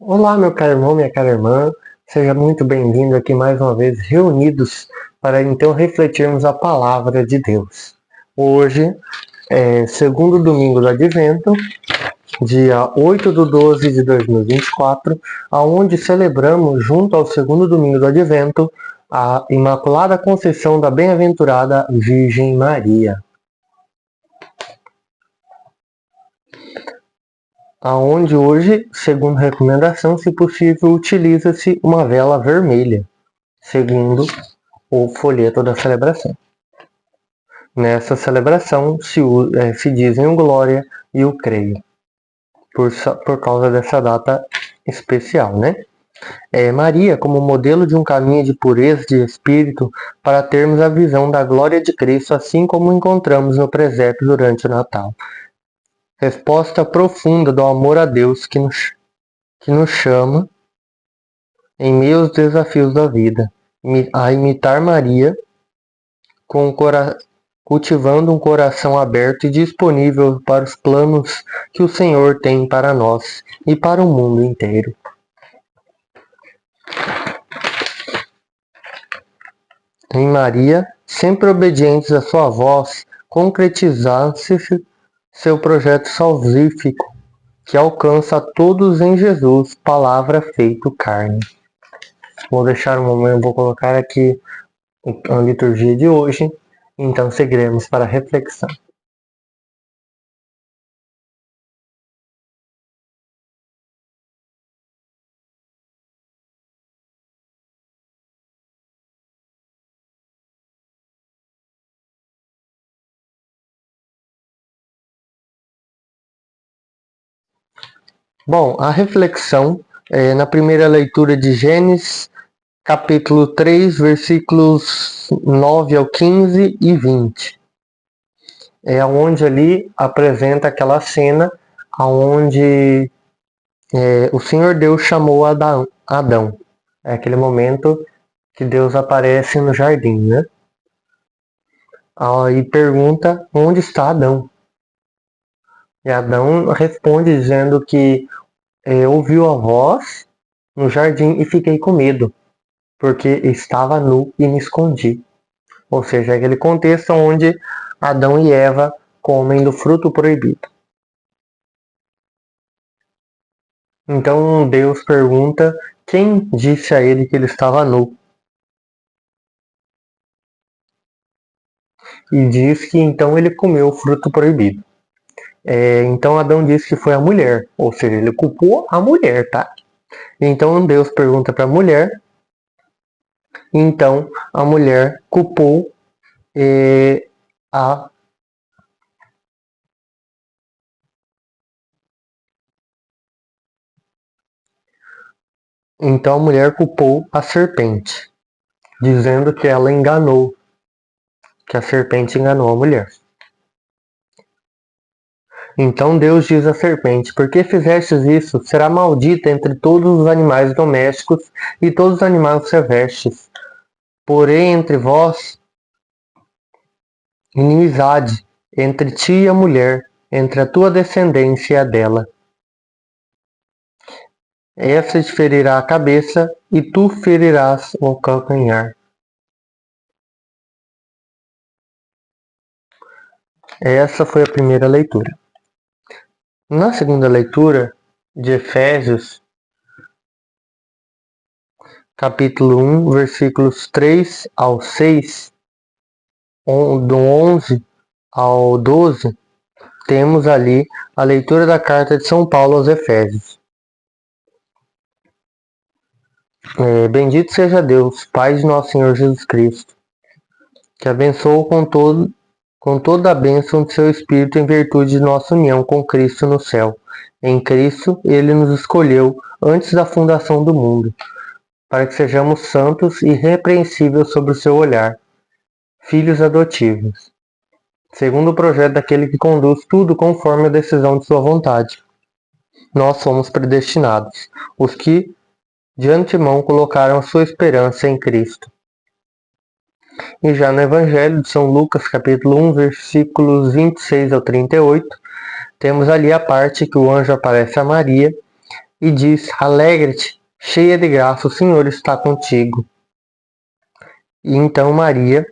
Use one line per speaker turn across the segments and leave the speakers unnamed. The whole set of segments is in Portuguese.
Olá, meu caro irmão, minha cara irmã, seja muito bem-vindo aqui mais uma vez, reunidos para então refletirmos a palavra de Deus. Hoje é segundo domingo do Advento, dia 8 de 12 de 2024, aonde celebramos, junto ao segundo domingo do Advento, a Imaculada Conceição da Bem-aventurada Virgem Maria. Aonde hoje, segundo recomendação, se possível, utiliza-se uma vela vermelha, segundo o folheto da celebração. Nessa celebração se dizem o glória e o creio, por causa dessa data especial, né? Maria como modelo de um caminho de pureza de espírito para termos a visão da glória de Cristo, assim como encontramos no presépio durante o Natal. Resposta profunda do amor a Deus que nos chama em meio aos desafios da vida, a imitar Maria cultivando um coração aberto e disponível para os planos que o Senhor tem para nós e para o mundo inteiro. Em Maria, sempre obedientes à sua voz, concretizasse seu projeto salvífico, que alcança a todos em Jesus, palavra feito carne. Vou deixar um momento, vou colocar aqui a liturgia de hoje, então seguiremos para a reflexão. Bom, a reflexão é na primeira leitura de Gênesis, capítulo 3, versículos 9 ao 15 e 20. É onde ali apresenta aquela cena onde o Senhor Deus chamou Adão. É aquele momento que Deus aparece no jardim, né? E pergunta onde está Adão. E Adão responde dizendo que ouviu a voz no jardim e fiquei com medo, porque estava nu e me escondi. Ou seja, aquele contexto onde Adão e Eva comem do fruto proibido. Então Deus pergunta quem disse a ele que ele estava nu. E diz que então ele comeu o fruto proibido. Então Adão disse que foi a mulher, ou seja, ele culpou a mulher, tá? Então Deus pergunta para a mulher, então a mulher culpou a Então a mulher culpou a serpente, dizendo que ela enganou, que a serpente enganou a mulher. Então Deus diz à serpente: por que fizestes isso? Será maldita entre todos os animais domésticos e todos os animais silvestres. Porém entre vós inimizade, entre ti e a mulher, entre a tua descendência e a dela. Essa te ferirá a cabeça e tu ferirás o calcanhar. Essa foi a primeira leitura. Na segunda leitura de Efésios, capítulo 1, versículos 3 ao 6, do 11 ao 12, temos ali a leitura da carta de São Paulo aos Efésios. Bendito seja Deus, Pai de nosso Senhor Jesus Cristo, que abençoou com toda a bênção de seu Espírito em virtude de nossa união com Cristo no céu. Em Cristo, Ele nos escolheu antes da fundação do mundo, para que sejamos santos e irrepreensíveis sob o seu olhar, filhos adotivos, segundo o projeto daquele que conduz tudo conforme a decisão de sua vontade. Nós somos predestinados, os que de antemão colocaram a sua esperança em Cristo. E já no Evangelho de São Lucas, capítulo 1, versículos 26 ao 38, temos ali a parte que o anjo aparece a Maria e diz: Alegra-te, cheia de graça, o Senhor está contigo. E então Maria,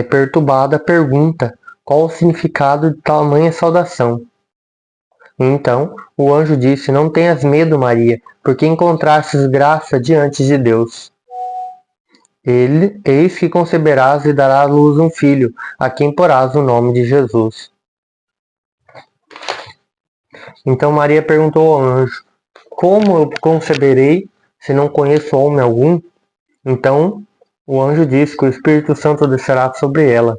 perturbada, pergunta qual o significado de tamanha saudação. Então o anjo disse: Não tenhas medo, Maria, porque encontrastes graça diante de Deus. Eis que conceberás e darás à luz um filho, a quem porás o nome de Jesus. Então Maria perguntou ao anjo: Como eu conceberei se não conheço homem algum? Então o anjo disse que o Espírito Santo descerá sobre ela,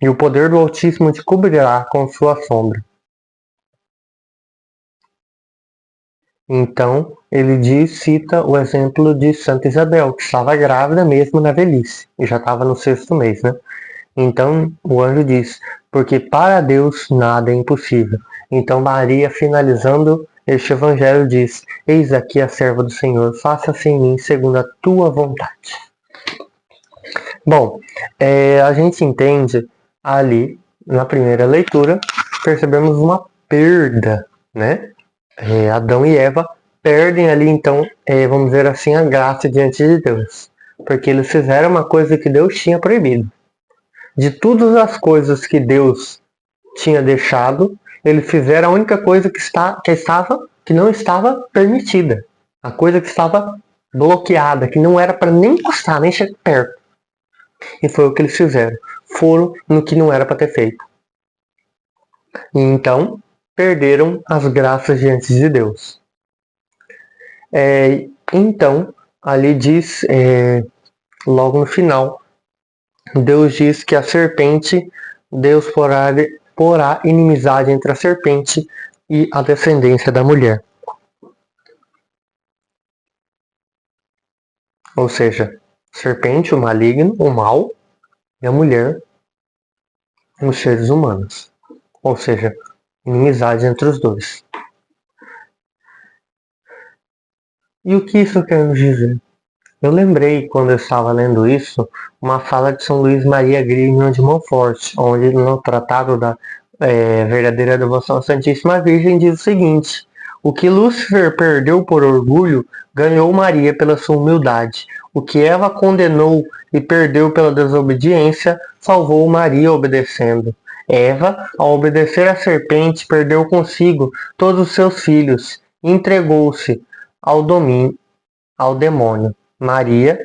e o poder do Altíssimo te cobrirá com sua sombra. Então ele cita o exemplo de Santa Isabel, que estava grávida mesmo na velhice, e já estava no 6º mês, né? Então o anjo diz: porque para Deus nada é impossível. Então Maria, finalizando este evangelho, diz: Eis aqui a serva do Senhor, faça-se em mim segundo a tua vontade. Bom, a gente entende ali, na primeira leitura, percebemos uma perda, né? Adão e Eva perdem ali, então, vamos dizer assim, a graça diante de Deus. Porque eles fizeram uma coisa que Deus tinha proibido. De todas as coisas que Deus tinha deixado, eles fizeram a única coisa que não estava permitida. A coisa que estava bloqueada, que não era para nem encostar, nem chegar perto. E foi o que eles fizeram. Foram no que não era para ter feito. E então, perderam as graças diante de Deus. Então, ali diz, logo no final, Deus diz que a serpente, Deus porá inimizade entre a serpente e a descendência da mulher. Ou seja, serpente, o maligno, o mal, e a mulher, os seres humanos. Ou seja, inimizade entre os dois. E o que isso quer nos dizer? Eu lembrei, quando eu estava lendo isso, uma fala de São Luís Maria Grignion de Montfort, onde no Tratado da Verdadeira Devoção à Santíssima Virgem diz o seguinte: o que Lúcifer perdeu por orgulho, ganhou Maria pela sua humildade. O que Eva condenou e perdeu pela desobediência, salvou Maria obedecendo. Eva, ao obedecer à serpente, perdeu consigo todos os seus filhos, entregou-se ao demônio. Maria,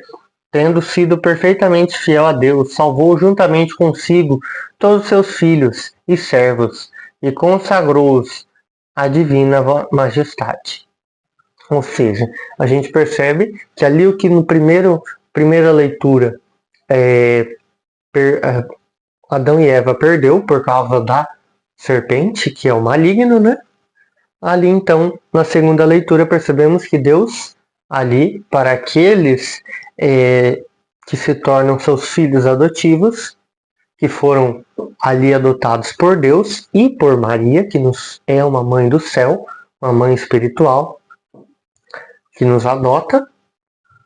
tendo sido perfeitamente fiel a Deus, salvou juntamente consigo todos os seus filhos e servos e consagrou-os à divina majestade. Ou seja, a gente percebe que ali o que no primeira leitura Adão e Eva perdeu por causa da serpente, que é o maligno, né? Ali então, na segunda leitura, percebemos que Deus, ali, para aqueles que se tornam seus filhos adotivos, que foram ali adotados por Deus e por Maria, que é uma mãe do céu, uma mãe espiritual, que nos adota,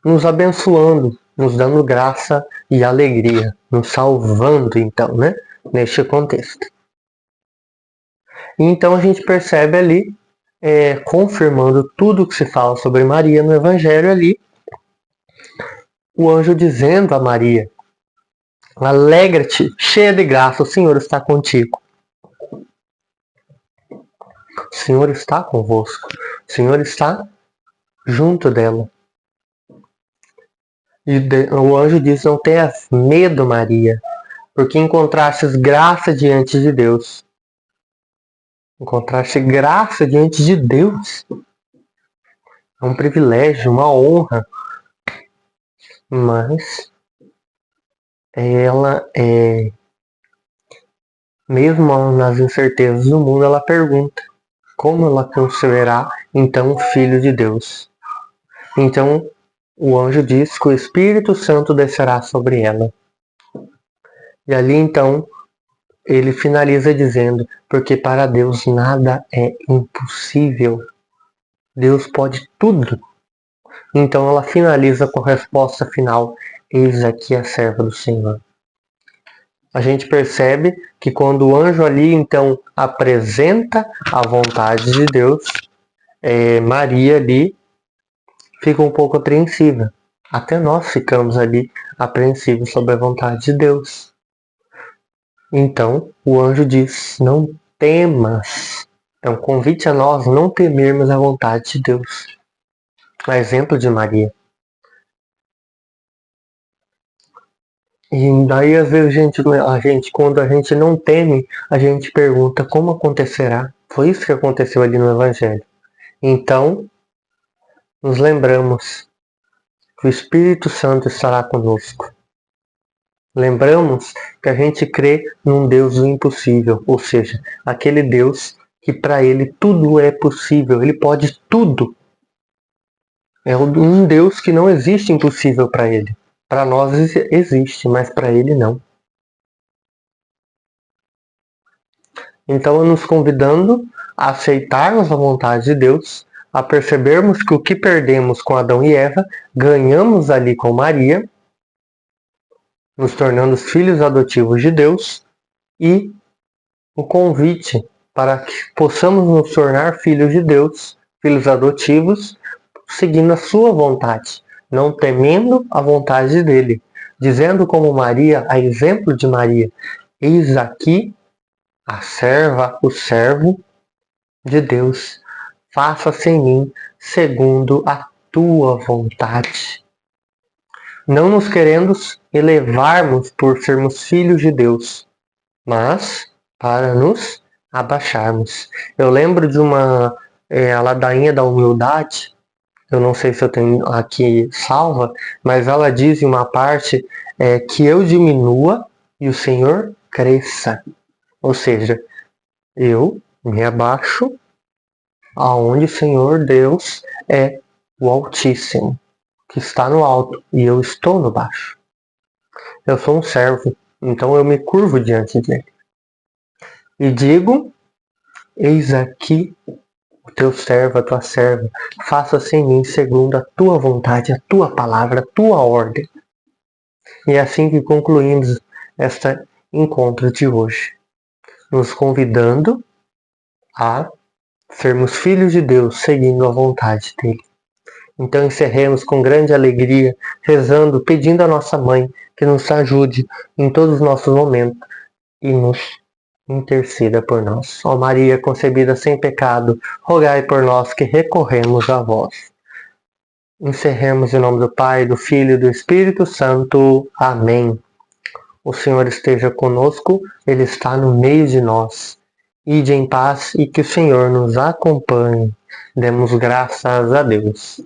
nos abençoando, nos dando graça e alegria, nos salvando, então, né? Neste contexto. E então a gente percebe ali, confirmando tudo que se fala sobre Maria no Evangelho ali, o anjo dizendo a Maria: alegra-te, cheia de graça, o Senhor está contigo. O Senhor está convosco. O Senhor está junto dela. E o anjo diz: não tenhas medo, Maria, porque encontrastes graça diante de Deus. Encontraste graça diante de Deus. É um privilégio, uma honra. Mas ela, mesmo nas incertezas do mundo, ela pergunta como ela considerará então o Filho de Deus. Então o anjo diz que o Espírito Santo descerá sobre ela. E ali então ele finaliza dizendo: porque para Deus nada é impossível. Deus pode tudo. Então ela finaliza com a resposta final: eis aqui a serva do Senhor. A gente percebe que quando o anjo ali então apresenta a vontade de Deus, Maria ali fica um pouco apreensiva. Até nós ficamos ali apreensivos sobre a vontade de Deus. Então, o anjo diz: não temas. É um convite a nós não temermos a vontade de Deus. A exemplo de Maria. E daí, às vezes, quando a gente não teme, a gente pergunta como acontecerá. Foi isso que aconteceu ali no Evangelho. Então, nos lembramos que o Espírito Santo estará conosco. Lembramos que a gente crê num Deus do impossível, ou seja, aquele Deus que para ele tudo é possível, ele pode tudo. É um Deus que não existe impossível para ele. Para nós existe, mas para ele não. Então, nos convidando a aceitarmos a vontade de Deus, a percebermos que o que perdemos com Adão e Eva, ganhamos ali com Maria, nos tornando filhos adotivos de Deus, e o convite para que possamos nos tornar filhos de Deus, filhos adotivos, seguindo a sua vontade, não temendo a vontade dele, dizendo como Maria, a exemplo de Maria: eis aqui a serva, o servo de Deus, faça-se em mim segundo a tua vontade. Não nos querendo elevarmos por sermos filhos de Deus, mas para nos abaixarmos. Eu lembro de a ladainha da humildade, eu não sei se eu tenho aqui salva, mas ela diz em uma parte que eu diminua e o Senhor cresça. Ou seja, eu me abaixo aonde o Senhor Deus é o Altíssimo, que está no alto, e eu estou no baixo. Eu sou um servo, então eu me curvo diante dele. E digo: eis aqui o teu servo, a tua serva, faça-se em mim segundo a tua vontade, a tua palavra, a tua ordem. E é assim que concluímos este encontro de hoje, nos convidando a sermos filhos de Deus, seguindo a vontade dele. Então encerremos com grande alegria, rezando, pedindo à nossa mãe que nos ajude em todos os nossos momentos e nos interceda por nós. Ó Maria, concebida sem pecado, rogai por nós que recorremos a vós. Encerremos em nome do Pai, do Filho e do Espírito Santo. Amém. O Senhor esteja conosco, Ele está no meio de nós. Ide em paz e que o Senhor nos acompanhe. Demos graças a Deus.